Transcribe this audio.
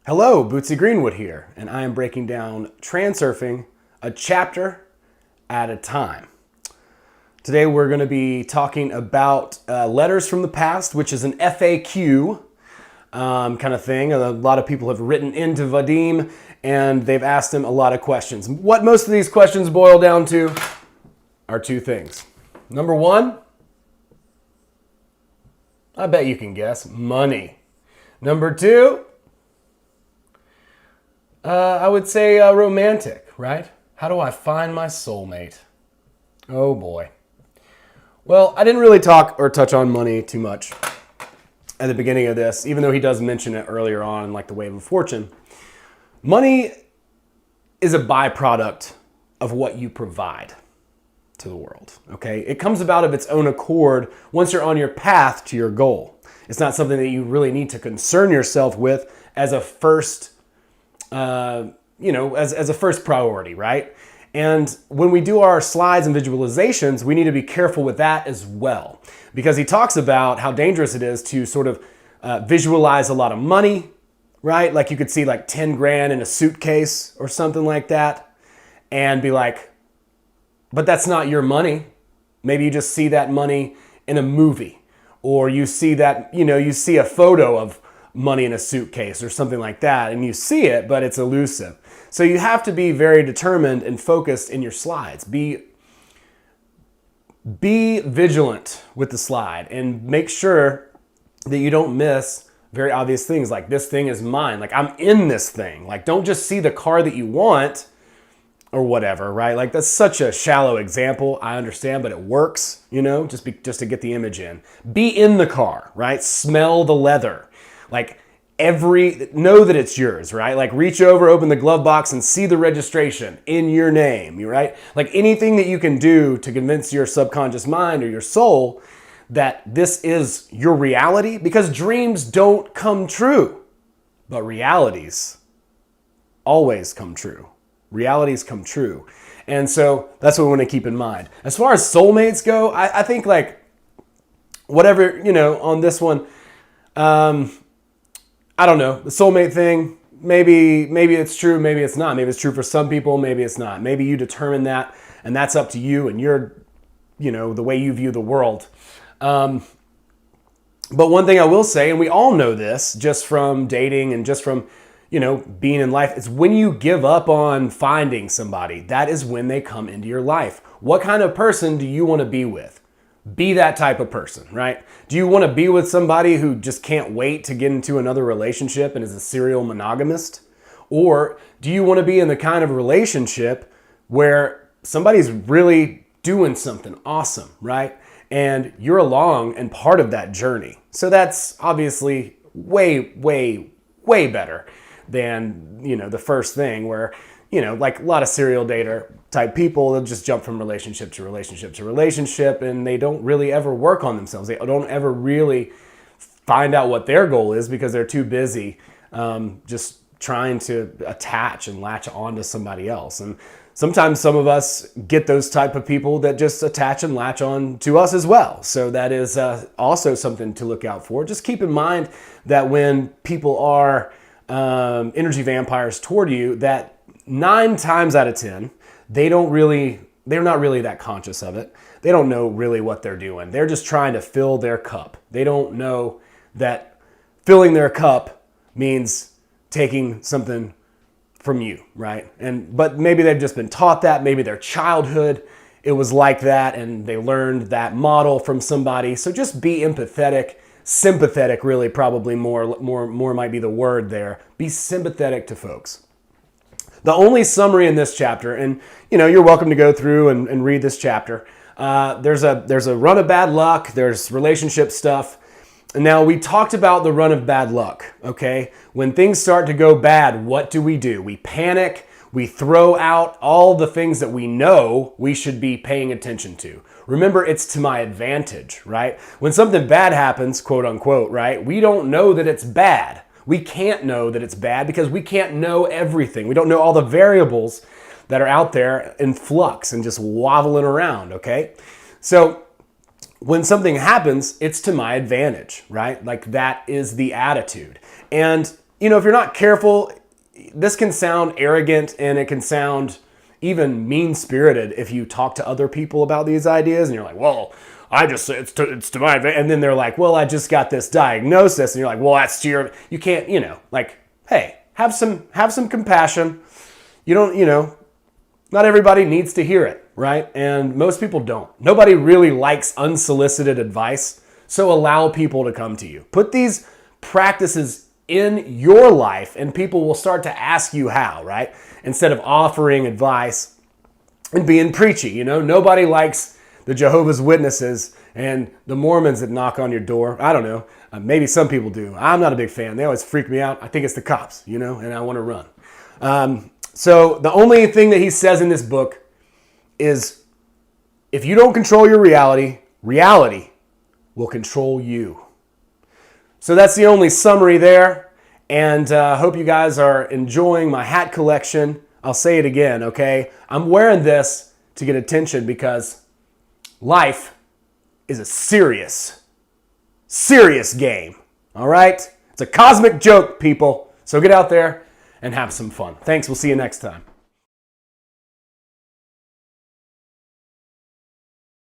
Hello, Bootsy Greenwood here, and I am breaking down transurfing a chapter at a time. Today we're going to be talking about letters from the past, which is an FAQ kind of thing. A lot of people have written into Vadim and they've asked him a lot of questions. What most of these questions boil down to are two things. Number one, I bet you can guess, money. Number two, I would say romantic, right? How do I find my soulmate? Oh boy. Well, I didn't really talk or touch on money too much at the beginning of this, even though he does mention it earlier on in like the Wave of Fortune. Money is a byproduct of what you provide to the world, okay? It comes about of its own accord once you're on your path to your goal. It's not something that you really need to concern yourself with as a first as a first priority, right? And when we do our slides and visualizations, we need to be careful with that as well, because he talks about how dangerous it is to sort of visualize a lot of money, right? Like you could see like 10 grand in a suitcase or something like that and be like, but that's not your money. Maybe you just see that money in a movie, or you see that, you see a photo of money in a suitcase or something like that, and you see it, but it's elusive. So you have to be very determined and focused in your slides. Be vigilant with the slide and make sure that you don't miss very obvious things like this thing is mine. Like I'm in this thing. Like don't just see the car that you want or whatever, right? Like that's such a shallow example. I understand, but it works, just to get the image in. Be in the car, right? Smell the leather. Like know that it's yours, right? Like reach over, open the glove box and see the registration in your name, right? Like anything that you can do to convince your subconscious mind or your soul that this is your reality, because dreams don't come true, but realities always come true. Realities come true. And so that's what we want to keep in mind. As far as soulmates go, I think like whatever, on this one, I don't know, the soulmate thing, maybe it's true, maybe it's not. Maybe it's true for some people, maybe it's not. Maybe you determine that, and that's up to you and your, the way you view the world. But one thing I will say, and we all know this just from dating and just from, being in life, is when you give up on finding somebody, that is when they come into your life. What kind of person do you want to be with? Be that type of person, right? Do you want to be with somebody who just can't wait to get into another relationship and is a serial monogamist? Or do you want to be in the kind of relationship where somebody's really doing something awesome, right? And you're along and part of that journey. So that's obviously way, way, way better than, the first thing where, like a lot of serial dater type people, they'll just jump from relationship to relationship to relationship, and they don't really ever work on themselves. They don't ever really find out what their goal is because they're too busy just trying to attach and latch onto somebody else. And sometimes some of us get those type of people that just attach and latch on to us as well. So that is also something to look out for. Just keep in mind that when people are energy vampires toward you, that 9 times out of 10, they're not really that conscious of it. They don't know really what they're doing. They're just trying to fill their cup. They don't know that filling their cup means taking something from you, right? But maybe they've just been taught that. Maybe their childhood, it was like that, and they learned that model from somebody. So just be empathetic, sympathetic, really, probably more might be the word there. Be sympathetic to folks. The only summary in this chapter, and you're welcome to go through and read this chapter. There's a run of bad luck. There's relationship stuff. And now we talked about the run of bad luck. Okay, when things start to go bad, what do? We panic. We throw out all the things that we know we should be paying attention to. Remember, it's to my advantage, right? When something bad happens, quote unquote, right? We don't know that it's bad. We can't know that it's bad because we can't know everything. We don't know all the variables that are out there in flux and just wobbling around, okay? So when something happens, it's to my advantage, right? Like that is the attitude. And if you're not careful, this can sound arrogant and it can sound even mean-spirited if you talk to other people about these ideas and you're like, well, I just say it's to my advantage. And then they're like, well, I just got this diagnosis. And you're like, well, that's to your, you can't, like, hey, have some compassion. You don't, not everybody needs to hear it, right? And most people don't. Nobody really likes unsolicited advice. So allow people to come to you. Put these practices in your life and people will start to ask you how, right? Instead of offering advice and being preachy. Nobody likes the Jehovah's Witnesses and the Mormons that knock on your door. I don't know. Maybe some people do. I'm not a big fan. They always freak me out. I think it's the cops, and I want to run. So the only thing that he says in this book is if you don't control your reality, reality will control you. So that's the only summary there. And I hope you guys are enjoying my hat collection. I'll say it again, okay? I'm wearing this to get attention because life is a serious, serious game. All right? It's a cosmic joke, people. So get out there and have some fun. Thanks. We'll see you next time.